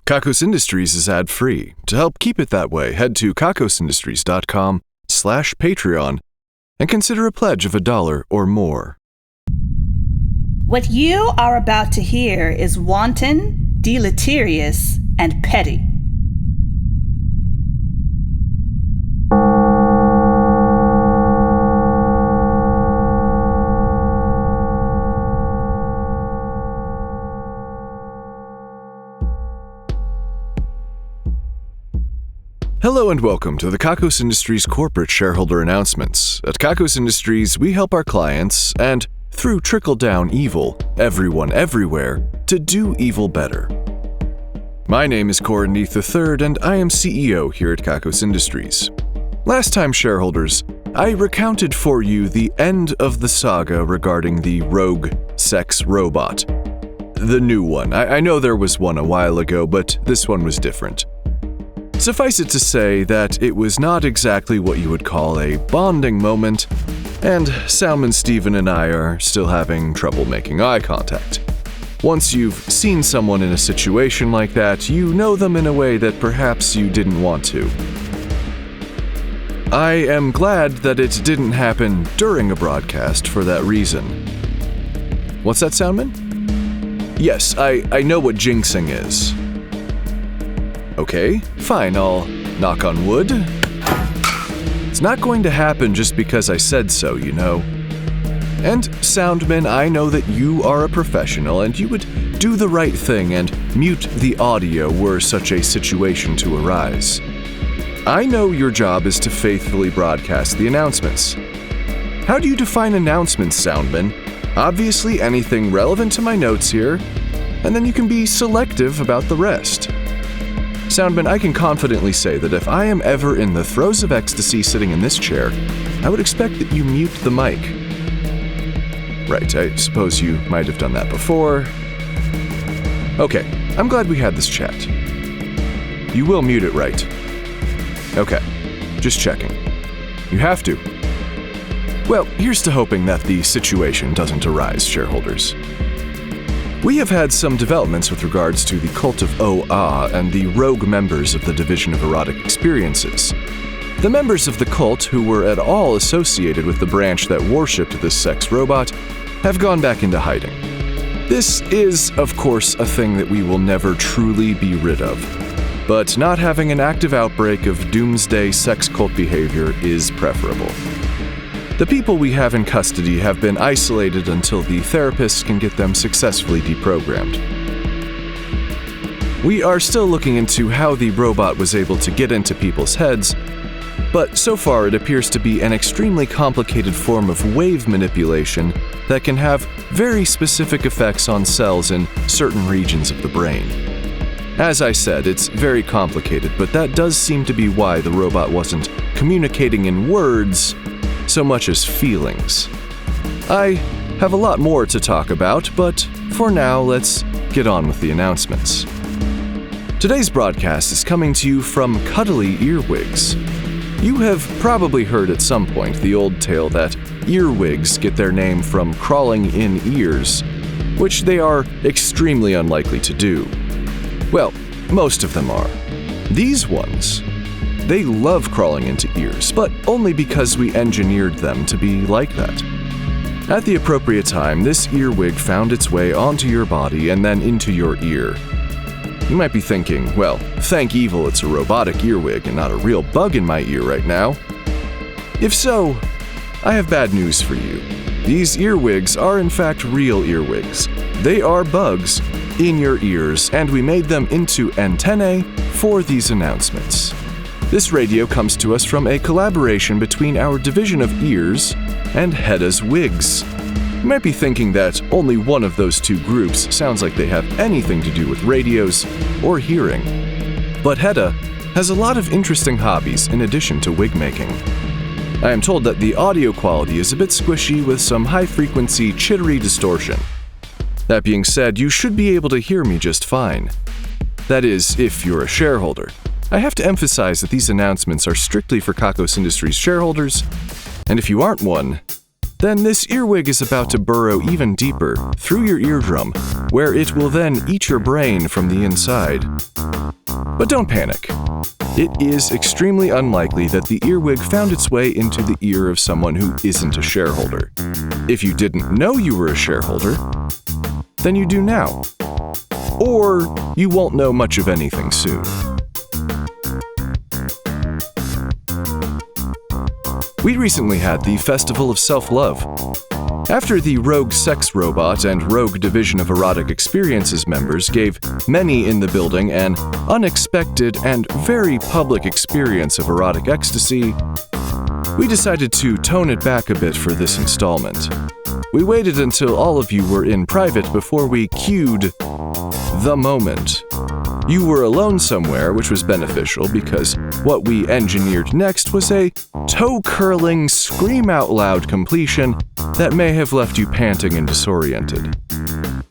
Kakos Industries is ad-free. To help keep it that way, head to kakosindustries.com/Patreon and consider a pledge of $1 or more. What you are about to hear is wanton, deleterious, and petty. Hello and welcome to the Kakos Industries corporate shareholder announcements. At Kakos Industries, we help our clients, and through trickle-down evil, everyone everywhere, to do evil better. My name is Corin III, and I am CEO here at Kakos Industries. Last time, shareholders, I recounted for you the end of the saga regarding the rogue sex robot. The new one. I know there was one a while ago, but this one was different. Suffice it to say that it was not exactly what you would call a bonding moment, and Soundman Steven and I are still having trouble making eye contact. Once you've seen someone in a situation like that, you know them in a way that perhaps you didn't want to. I am glad that it didn't happen during a broadcast for that reason. What's that, Soundman? Yes, I know what jinxing is. Okay, fine, I'll knock on wood. It's not going to happen just because I said so, you know. And Soundman, I know that you are a professional and you would do the right thing and mute the audio were such a situation to arise. I know your job is to faithfully broadcast the announcements. How do you define announcements, Soundman? Obviously anything relevant to my notes here, and then you can be selective about the rest. Soundman, I can confidently say that if I am ever in the throes of ecstasy sitting in this chair, I would expect that you mute the mic. Right, I suppose you might have done that before. Okay, I'm glad we had this chat. You will mute it, right? Okay, just checking. You have to. Well, here's to hoping that the situation doesn't arise, shareholders. We have had some developments with regards to the cult of OA and the rogue members of the Division of Erotic Experiences. The members of the cult who were at all associated with the branch that worshipped this sex robot have gone back into hiding. This is, of course, a thing that we will never truly be rid of. But not having an active outbreak of doomsday sex cult behavior is preferable. The people we have in custody have been isolated until the therapists can get them successfully deprogrammed. We are still looking into how the robot was able to get into people's heads, but so far it appears to be an extremely complicated form of wave manipulation that can have very specific effects on cells in certain regions of the brain. As I said, it's very complicated, but that does seem to be why the robot wasn't communicating in words so much as feelings. I have a lot more to talk about, but for now, let's get on with the announcements. Today's broadcast is coming to you from Cuddly Earwigs. You have probably heard at some point the old tale that earwigs get their name from crawling in ears, which they are extremely unlikely to do. Well, most of them are. These ones, they love crawling into ears, but only because we engineered them to be like that. At the appropriate time, this earwig found its way onto your body and then into your ear. You might be thinking, well, thank evil it's a robotic earwig and not a real bug in my ear right now. If so, I have bad news for you. These earwigs are in fact real earwigs. They are bugs in your ears, and we made them into antennae for these announcements. This radio comes to us from a collaboration between our division of ears and Hedda's wigs. You might be thinking that only one of those two groups sounds like they have anything to do with radios or hearing. But Hedda has a lot of interesting hobbies in addition to wig making. I am told that the audio quality is a bit squishy with some high-frequency chittery distortion. That being said, you should be able to hear me just fine. That is, if you're a shareholder. I have to emphasize that these announcements are strictly for Kakos Industries shareholders, and if you aren't one, then this earwig is about to burrow even deeper through your eardrum, where it will then eat your brain from the inside. But don't panic. It is extremely unlikely that the earwig found its way into the ear of someone who isn't a shareholder. If you didn't know you were a shareholder, then you do now. Or you won't know much of anything soon. We recently had the Festival of Self-Love. After the Rogue Sex Robot and Rogue Division of Erotic Experiences members gave many in the building an unexpected and very public experience of erotic ecstasy, we decided to tone it back a bit for this installment. We waited until all of you were in private before we cued the moment. You were alone somewhere, which was beneficial because what we engineered next was a toe-curling, scream-out-loud completion that may have left you panting and disoriented.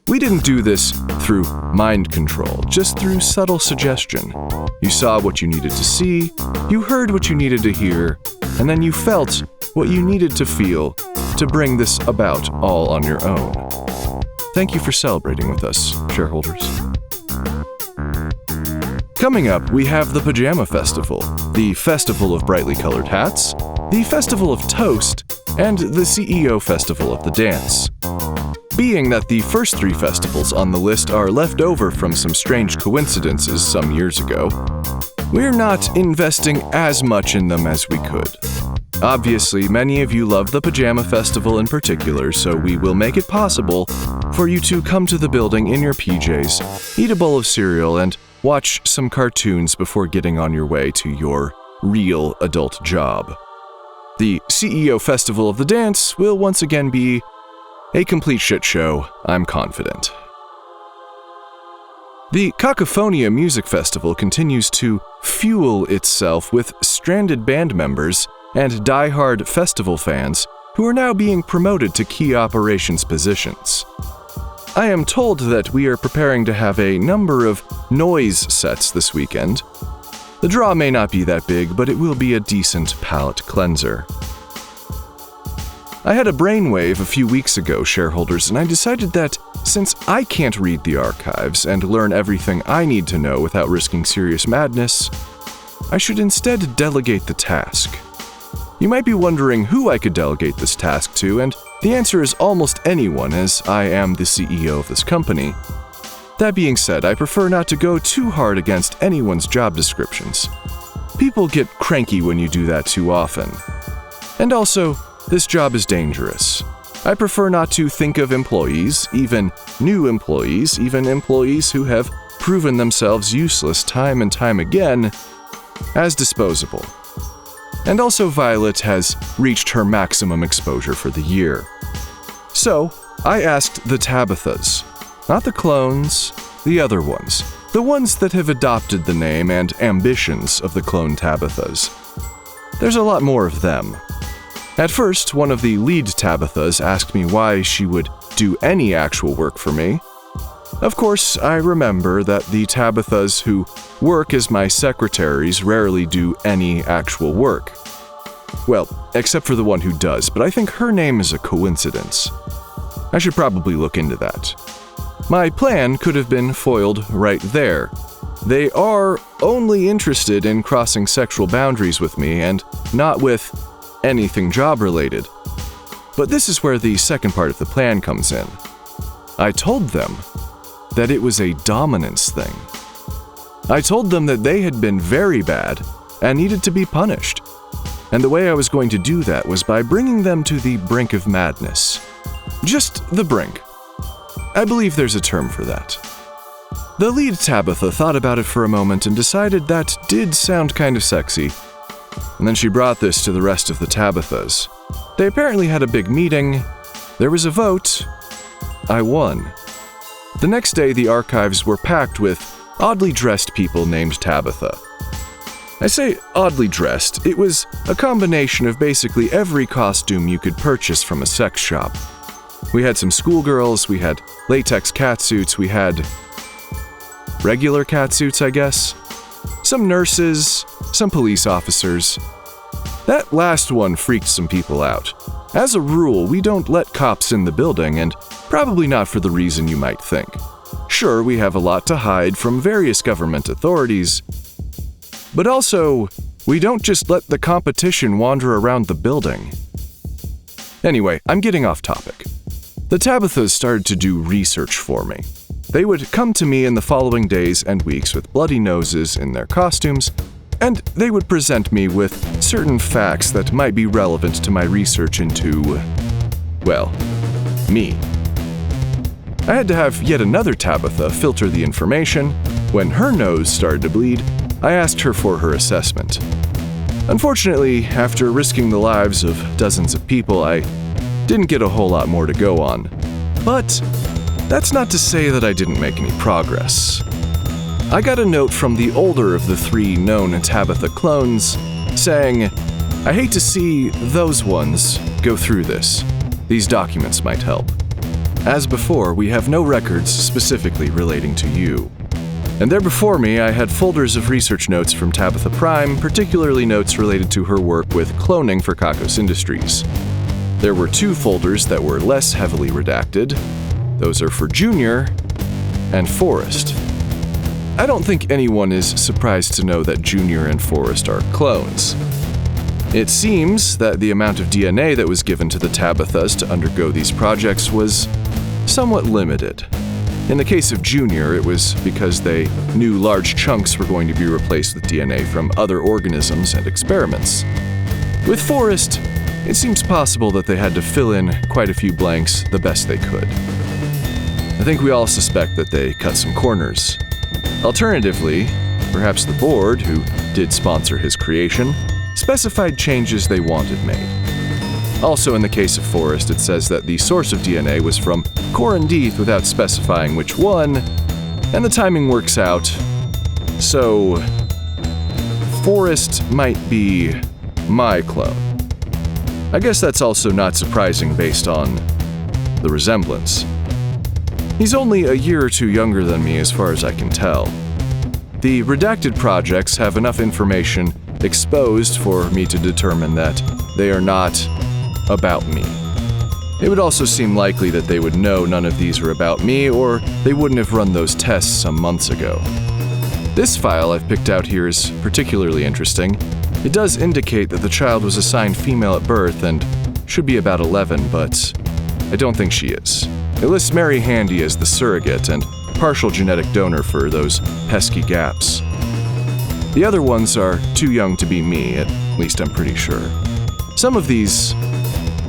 We didn't do this through mind control, just through subtle suggestion. You saw what you needed to see, you heard what you needed to hear, and then you felt what you needed to feel to bring this about all on your own. Thank you for celebrating with us, shareholders. Coming up, we have the Pajama Festival, the Festival of Brightly Colored Hats, the Festival of Toast, and the CEO Festival of the Dance. Being that the first three festivals on the list are left over from some strange coincidences some years ago, we're not investing as much in them as we could. Obviously, many of you love the Pajama Festival in particular, so we will make it possible for you to come to the building in your PJs, eat a bowl of cereal, and watch some cartoons before getting on your way to your real adult job. The CEO Festival of the Dance will once again be a complete shit show, I'm confident. The Cacophonia Music Festival continues to fuel itself with stranded band members and die-hard festival fans who are now being promoted to key operations positions. I am told that we are preparing to have a number of noise sets this weekend. The draw may not be that big, but it will be a decent palate cleanser. I had a brainwave a few weeks ago, shareholders, and I decided that since I can't read the archives and learn everything I need to know without risking serious madness, I should instead delegate the task. You might be wondering who I could delegate this task to, and the answer is almost anyone, as I am the CEO of this company. That being said, I prefer not to go too hard against anyone's job descriptions. People get cranky when you do that too often. And also, this job is dangerous. I prefer not to think of employees, even new employees, even employees who have proven themselves useless time and time again, as disposable. And also, Violet has reached her maximum exposure for the year. So, I asked the Tabithas, not the clones, the other ones, the ones that have adopted the name and ambitions of the clone Tabithas. There's a lot more of them. At first, one of the lead Tabithas asked me why she would do any actual work for me. Of course, I remember that the Tabithas who work as my secretaries rarely do any actual work. Well, except for the one who does, but I think her name is a coincidence. I should probably look into that. My plan could have been foiled right there. They are only interested in crossing sexual boundaries with me and not with anything job-related. But this is where the second part of the plan comes in. I told them that it was a dominance thing. I told them that they had been very bad and needed to be punished. And the way I was going to do that was by bringing them to the brink of madness. Just the brink. I believe there's a term for that. The lead Tabitha thought about it for a moment and decided that did sound kind of sexy. And then she brought this to the rest of the Tabithas. They apparently had a big meeting. There was a vote. I won. The next day, the archives were packed with oddly dressed people named Tabitha. I say oddly dressed. It was a combination of basically every costume you could purchase from a sex shop. We had some schoolgirls, we had latex catsuits, we had regular catsuits, I guess. Some nurses, some police officers. That last one freaked some people out. As a rule, we don't let cops in the building, and probably not for the reason you might think. Sure, we have a lot to hide from various government authorities, but also, we don't just let the competition wander around the building. Anyway, I'm getting off topic. The Tabithas started to do research for me. They would come to me in the following days and weeks with bloody noses in their costumes, and they would present me with certain facts that might be relevant to my research into, well, me. I had to have yet another Tabitha filter the information. When her nose started to bleed, I asked her for her assessment. Unfortunately, after risking the lives of dozens of people, I didn't get a whole lot more to go on. But that's not to say that I didn't make any progress. I got a note from the older of the 3 known Tabitha clones saying, "I hate to see those ones go through this. These documents might help. As before, we have no records specifically relating to you." And there before me, I had folders of research notes from Tabitha Prime, particularly notes related to her work with cloning for Kakos Industries. There were 2 folders that were less heavily redacted. Those are for Junior and Forrest. I don't think anyone is surprised to know that Junior and Forrest are clones. It seems that the amount of DNA that was given to the Tabithas to undergo these projects was somewhat limited. In the case of Junior, it was because they knew large chunks were going to be replaced with DNA from other organisms and experiments. With Forrest, it seems possible that they had to fill in quite a few blanks the best they could. I think we all suspect that they cut some corners. Alternatively, perhaps the board, who did sponsor his creation, specified changes they wanted made. Also, in the case of Forrest, it says that the source of DNA was from Corin without specifying which one, and the timing works out. So, Forrest might be my clone. I guess that's also not surprising based on the resemblance. He's only a year or 2 younger than me as far as I can tell. The redacted projects have enough information exposed for me to determine that they are not about me. It would also seem likely that they would know none of these are about me, or they wouldn't have run those tests some months ago. This file I've picked out here is particularly interesting. It does indicate that the child was assigned female at birth and should be about 11, but I don't think she is. It lists Mary Handy as the surrogate and partial genetic donor for those pesky gaps. The other ones are too young to be me, at least I'm pretty sure. Some of these,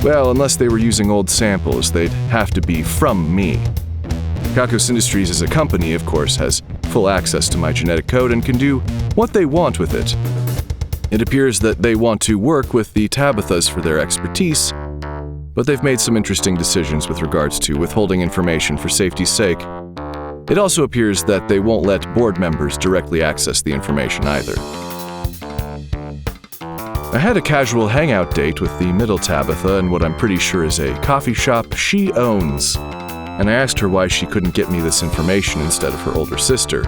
well, unless they were using old samples, they'd have to be from me. Kakos Industries as a company, of course, has full access to my genetic code and can do what they want with it. It appears that they want to work with the Tabithas for their expertise, but they've made some interesting decisions with regards to withholding information for safety's sake. It also appears that they won't let board members directly access the information either. I had a casual hangout date with the middle Tabitha in what I'm pretty sure is a coffee shop she owns, and I asked her why she couldn't get me this information instead of her older sister.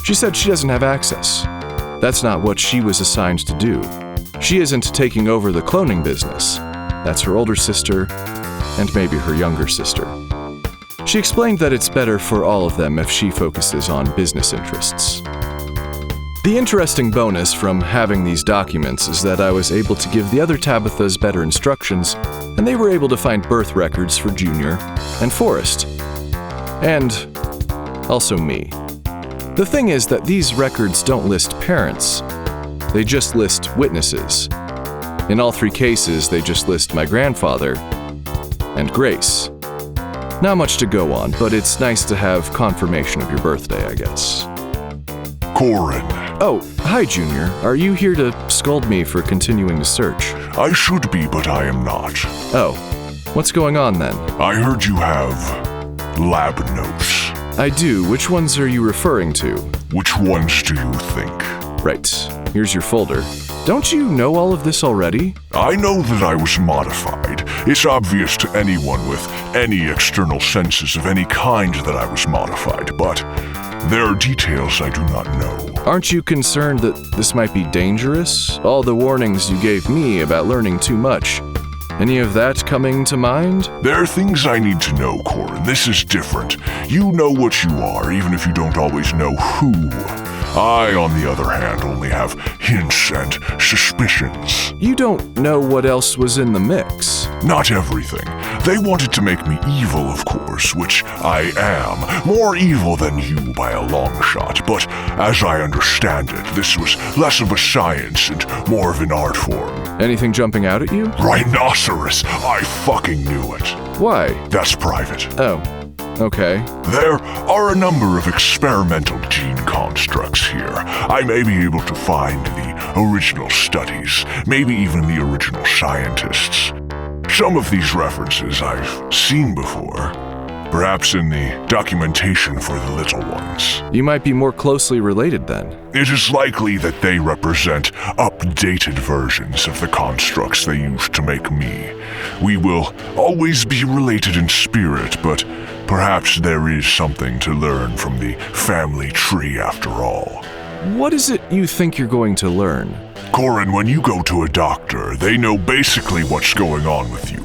She said she doesn't have access. That's not what she was assigned to do. She isn't taking over the cloning business. That's her older sister, and maybe her younger sister. She explained that it's better for all of them if she focuses on business interests. The interesting bonus from having these documents is that I was able to give the other Tabithas better instructions, and they were able to find birth records for Junior and Forrest. And also me. The thing is that these records don't list parents. They just list witnesses. In all 3 cases, they just list my grandfather and Grace. Not much to go on, but it's nice to have confirmation of your birthday, I guess. Corin. Oh, hi, Junior. Are you here to scold me for continuing to search? I should be, but I am not. Oh, what's going on then? I heard you have lab notes. I do. Which ones are you referring to? Which ones do you think? Right. Here's your folder. Don't you know all of this already? I know that I was modified. It's obvious to anyone with any external senses of any kind that I was modified, but there are details I do not know. Aren't you concerned that this might be dangerous? All the warnings you gave me about learning too much. Any of that coming to mind? There are things I need to know, Corin. This is different. You know what you are, even if you don't always know who. I, on the other hand, only have hints and suspicions. You don't know what else was in the mix. Not everything. They wanted to make me evil, of course, which I am. More evil than you by a long shot, but as I understand it, this was less of a science and more of an art form. Anything jumping out at you? Rhinoceros! I fucking knew it. Why? That's private. Oh, okay. There are a number of experimental gene constructs here. I may be able to find the original studies, maybe even the original scientists. Some of these references I've seen before, perhaps in the documentation for the little ones. You might be more closely related then. It is likely that they represent updated versions of the constructs they used to make me. We will always be related in spirit, but perhaps there is something to learn from the family tree after all. What is it you think you're going to learn? Corin, when you go to a doctor, they know basically what's going on with you.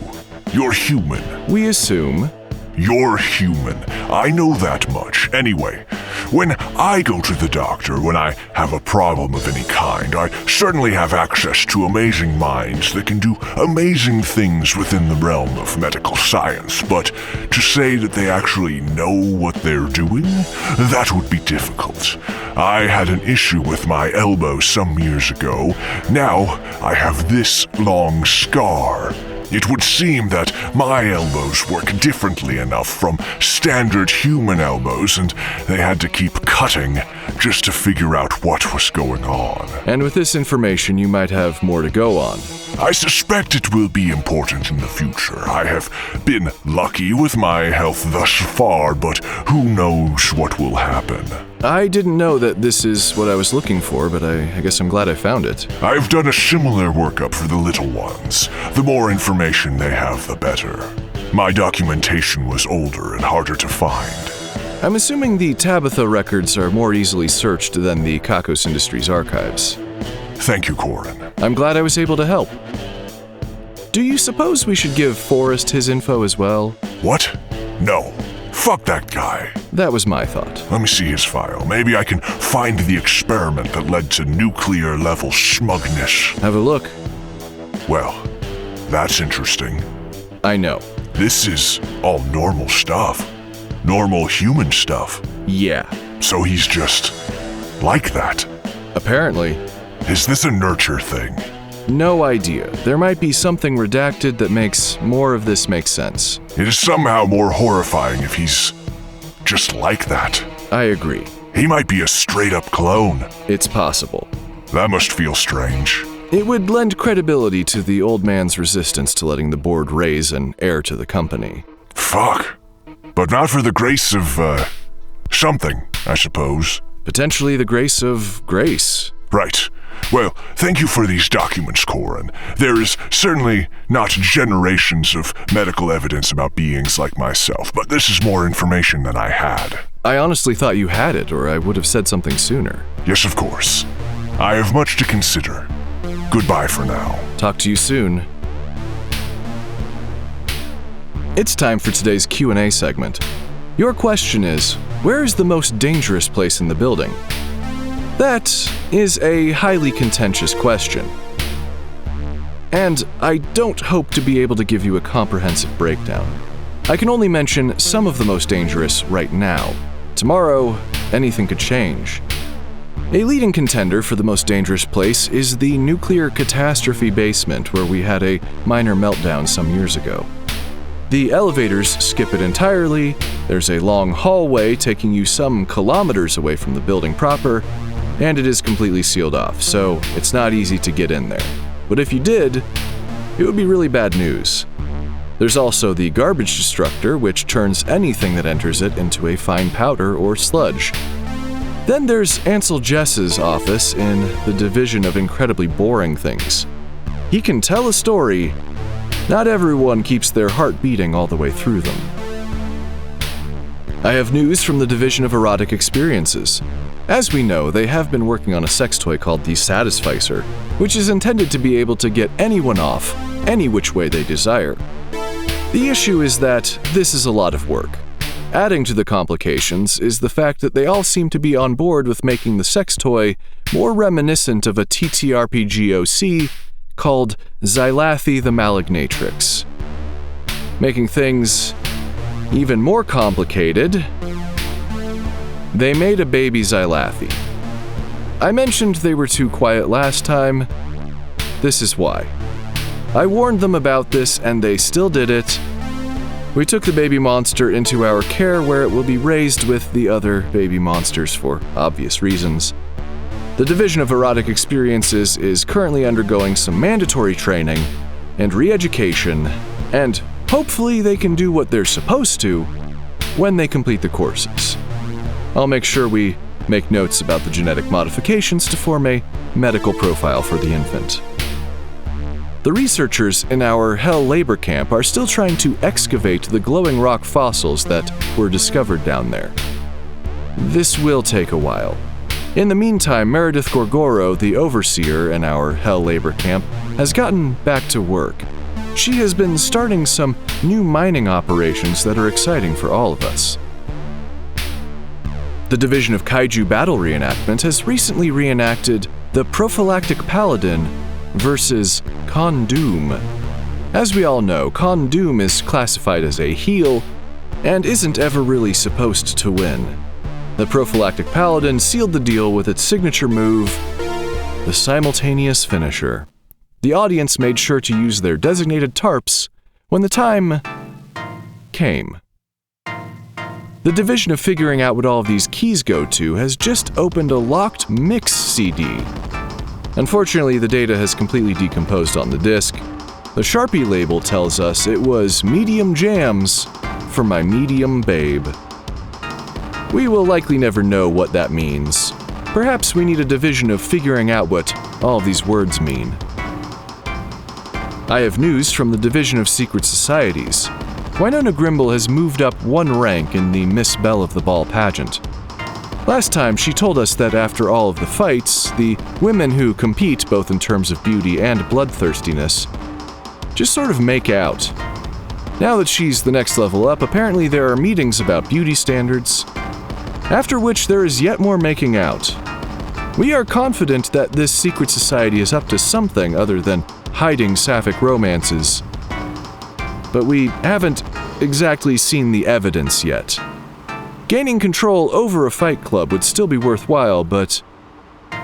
You're human. We assume. You're human. I know that much. Anyway, when I go to the doctor, when I have a problem of any kind, I certainly have access to amazing minds that can do amazing things within the realm of medical science, but to say that they actually know what they're doing, that would be difficult. I had an issue with my elbow some years ago. Now I have this long scar. It would seem that my elbows work differently enough from standard human elbows, and they had to keep cutting just to figure out what was going on. And with this information, you might have more to go on. I suspect it will be important in the future. I have been lucky with my health thus far, but who knows what will happen. I didn't know that this is what I was looking for, but I guess I'm glad I found it. I've done a similar workup for the little ones. The more information they have, the better. My documentation was older and harder to find. I'm assuming the Tabitha records are more easily searched than the Kakos Industries archives. Thank you, Corin. I'm glad I was able to help. Do you suppose we should give Forrest his info as well? What? No. Fuck that guy. That was my thought. Let me see his file. Maybe I can find the experiment that led to nuclear-level smugness. Have a look. Well, that's interesting. I know. This is all normal stuff. Normal human stuff. Yeah. So he's just like that. Apparently. Is this a nurture thing? No idea. There might be something redacted that makes more of this make sense. It is somehow more horrifying if he's just like that. I agree. He might be a straight-up clone. It's possible. That must feel strange. It would lend credibility to the old man's resistance to letting the board raise an heir to the company. Fuck. But not for the grace of, something, I suppose. Potentially the grace of grace. Right. Well, thank you for these documents, Corin. There is certainly not generations of medical evidence about beings like myself, but this is more information than I had. I honestly thought you had it, or I would have said something sooner. Yes, of course. I have much to consider. Goodbye for now. Talk to you soon. It's time for today's Q&A segment. Your question is, where is the most dangerous place in the building? That is a highly contentious question. And I don't hope to be able to give you a comprehensive breakdown. I can only mention some of the most dangerous right now. Tomorrow, anything could change. A leading contender for the most dangerous place is the nuclear catastrophe basement where we had a minor meltdown some years ago. The elevators skip it entirely, there's a long hallway taking you some kilometers away from the building proper, and it is completely sealed off, so it's not easy to get in there. But if you did, it would be really bad news. There's also the garbage destructor, which turns anything that enters it into a fine powder or sludge. Then there's Ansel Jess's office in the division of incredibly boring things. He can tell a story. Not everyone keeps their heart beating all the way through them. I have news from the division of erotic experiences. As we know, they have been working on a sex toy called the Satisficer, which is intended to be able to get anyone off any which way they desire. The issue is that this is a lot of work. Adding to the complications is the fact that they all seem to be on board with making the sex toy more reminiscent of a TTRPG OC called Xylathy the Malignatrix. Making things even more complicated, they made a baby Xylathy. I mentioned they were too quiet last time. This is why. I warned them about this and they still did it. We took the baby monster into our care where it will be raised with the other baby monsters for obvious reasons. The Division of Erotic Experiences is currently undergoing some mandatory training and re-education, and hopefully they can do what they're supposed to when they complete the courses. I'll make sure we make notes about the genetic modifications to form a medical profile for the infant. The researchers in our Hell labor camp are still trying to excavate the glowing rock fossils that were discovered down there. This will take a while. In the meantime, Meredith Gorgoro, the overseer in our Hell labor camp, has gotten back to work. She has been starting some new mining operations that are exciting for all of us. The Division of Kaiju Battle Reenactment has recently reenacted the Prophylactic Paladin versus Condoom. As we all know, Condoom is classified as a heel and isn't ever really supposed to win. The Prophylactic Paladin sealed the deal with its signature move, the Simultaneous Finisher. The audience made sure to use their designated tarps when the time came. The division of figuring out what all of these keys go to has just opened a locked mix CD. Unfortunately, the data has completely decomposed on the disc. The Sharpie label tells us it was medium jams for my medium babe. We will likely never know what that means. Perhaps we need a division of figuring out what all these words mean. I have news from the Division of Secret Societies. Winona Grimble has moved up one rank in the Miss Belle of the Ball pageant. Last time, she told us that after all of the fights, the women who compete both in terms of beauty and bloodthirstiness just sort of make out. Now that she's the next level up, apparently there are meetings about beauty standards, after which there is yet more making out. We are confident that this secret society is up to something other than hiding sapphic romances, but we haven't exactly seen the evidence yet. Gaining control over a fight club would still be worthwhile, but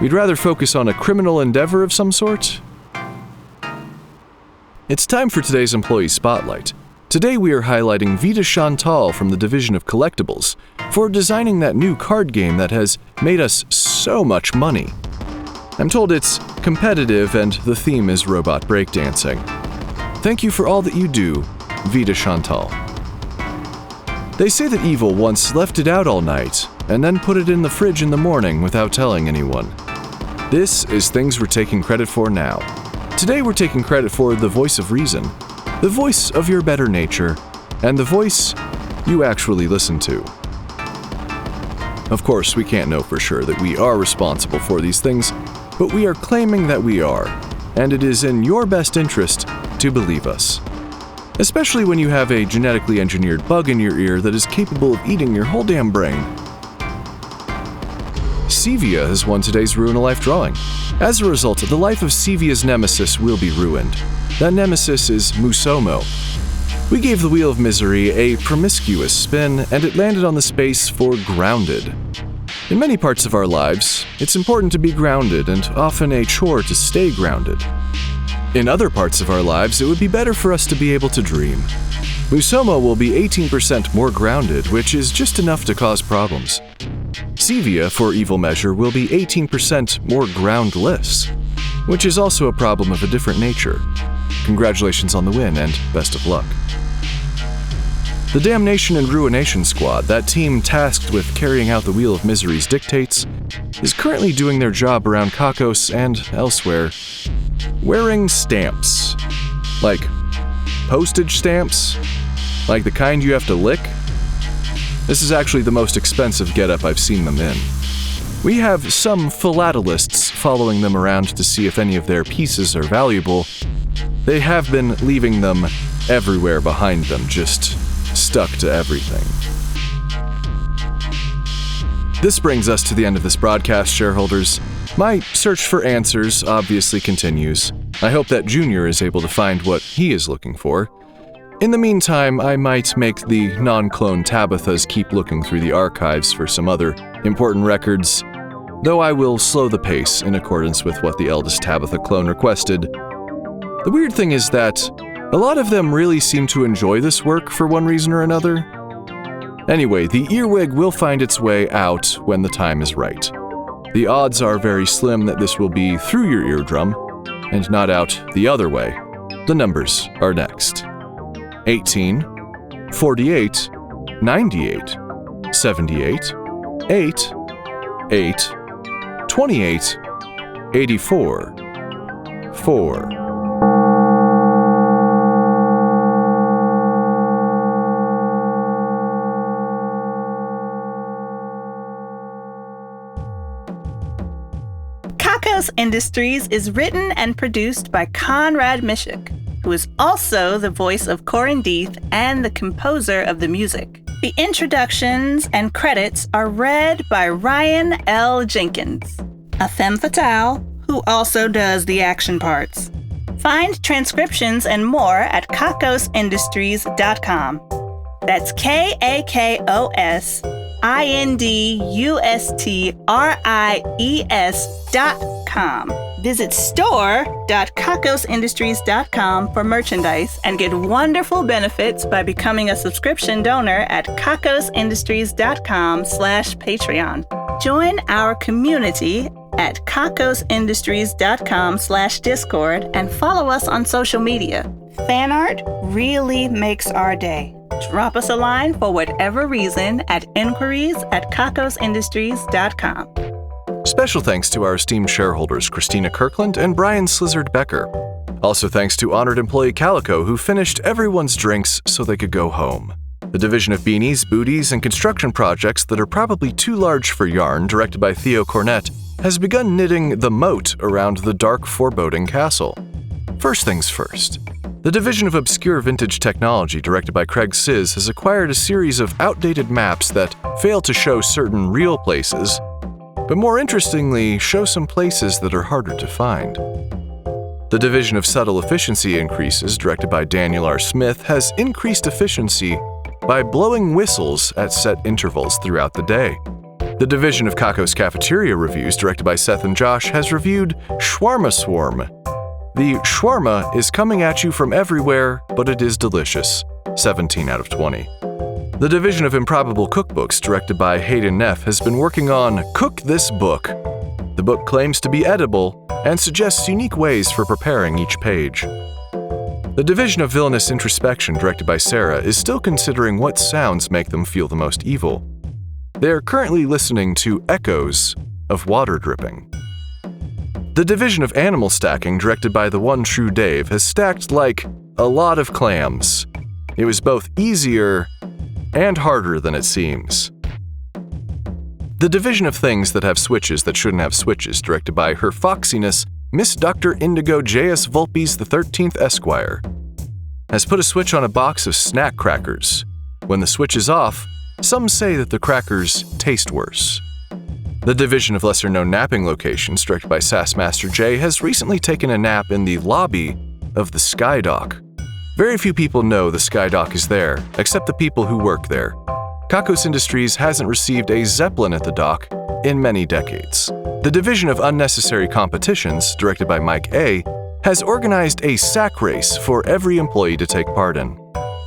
we'd rather focus on a criminal endeavor of some sort. It's time for today's Employee Spotlight. Today we are highlighting Vita Chantal from the Division of Collectibles for designing that new card game that has made us so much money. I'm told it's competitive and the theme is robot breakdancing. Thank you for all that you do, Vita Chantal. They say that evil once left it out all night and then put it in the fridge in the morning without telling anyone. This is things we're taking credit for now. Today we're taking credit for the voice of reason, the voice of your better nature, and the voice you actually listen to. Of course, we can't know for sure that we are responsible for these things, but we are claiming that we are, and it is in your best interest to believe us. Especially when you have a genetically engineered bug in your ear that is capable of eating your whole damn brain. Sivia has won today's Ruin a Life drawing. As a result, the life of Sivia's nemesis will be ruined. That nemesis is Musomo. We gave the Wheel of Misery a promiscuous spin, and it landed on the space for grounded. In many parts of our lives, it's important to be grounded and often a chore to stay grounded. In other parts of our lives, it would be better for us to be able to dream. Musomo will be 18% more grounded, which is just enough to cause problems. Sivia, for evil measure, will be 18% more groundless, which is also a problem of a different nature. Congratulations on the win, and best of luck. The Damnation and Ruination Squad, that team tasked with carrying out the Wheel of Misery's dictates, is currently doing their job around Kakos and elsewhere, wearing stamps. Like postage stamps? Like the kind you have to lick? This is actually the most expensive getup I've seen them in. We have some philatelists following them around to see if any of their pieces are valuable. They have been leaving them everywhere behind them, just stuck to everything. This brings us to the end of this broadcast, shareholders. My search for answers obviously continues. I hope that Junior is able to find what he is looking for. In the meantime, I might make the non-clone Tabithas keep looking through the archives for some other important records, though I will slow the pace in accordance with what the eldest Tabitha clone requested. The weird thing is that a lot of them really seem to enjoy this work for one reason or another. Anyway, the earwig will find its way out when the time is right. The odds are very slim that this will be through your eardrum and not out the other way. The numbers are next. 18, 48, 98, 78, 8, 8, 28, 84, 4. Kakos Industries is written and produced by Conrad Miszuk, who is also the voice of Corin Deeth and the composer of the music. The introductions and credits are read by Ryan L. Jenkins, a femme fatale who also does the action parts. Find transcriptions and more at kakosindustries.com. That's KAKOSINDUSTRIES.com. Visit store.kakosindustries.com for merchandise and get wonderful benefits by becoming a subscription donor at kakosindustries.com/Patreon. Join our community at kakosindustries.com/Discord and follow us on social media. Fan art really makes our day. Drop us a line for whatever reason at inquiries@kakosindustries.com. Special thanks to our esteemed shareholders Christina Kirkland and Brian Slizzard Becker. Also thanks to honored employee Calico, who finished everyone's drinks so they could go home. The division of beanies, booties, and construction projects that are probably too large for yarn, directed by Theo Cornett, has begun knitting the moat around the dark, foreboding castle. First things first. The division of obscure vintage technology, directed by Craig Sizz, has acquired a series of outdated maps that fail to show certain real places, but more interestingly, show some places that are harder to find. The division of subtle efficiency increases, directed by Daniel R. Smith, has increased efficiency by blowing whistles at set intervals throughout the day. The division of Kakos Cafeteria Reviews, directed by Seth and Josh, has reviewed Shawarma Swarm. The shawarma is coming at you from everywhere, but it is delicious. 17 out of 20. The division of Improbable Cookbooks, directed by Hayden Neff, has been working on Cook This Book. The book claims to be edible and suggests unique ways for preparing each page. The division of Villainous Introspection, directed by Sarah, is still considering what sounds make them feel the most evil. They are currently listening to echoes of water dripping. The division of Animal Stacking, directed by the one true Dave, has stacked like a lot of clams. It was both easier and harder than it seems. The division of Things That Have Switches That Shouldn't Have Switches, directed by Her Foxiness, Miss Dr. Indigo J.S. Vulpes the 13th Esquire, has put a switch on a box of snack crackers. When the switch is off, some say that the crackers taste worse. The division of lesser-known napping locations, directed by Sassmaster J, has recently taken a nap in the lobby of the Skydock. Very few people know the Skydock is there, except the people who work there. Kakos Industries hasn't received a Zeppelin at the dock in many decades. The division of Unnecessary Competitions, directed by Mike A, has organized a sack race for every employee to take part in.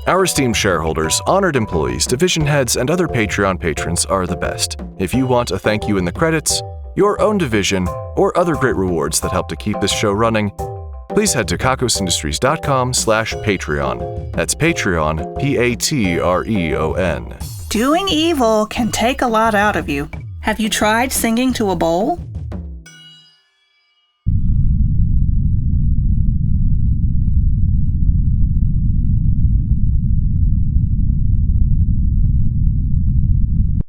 Our esteemed shareholders, honored employees, division heads, and other Patreon patrons are the best. If you want a thank you in the credits, your own division, or other great rewards that help to keep this show running, please head to kakosindustries.com/Patreon. That's Patreon, Patreon. Doing evil can take a lot out of you. Have you tried singing to a bowl?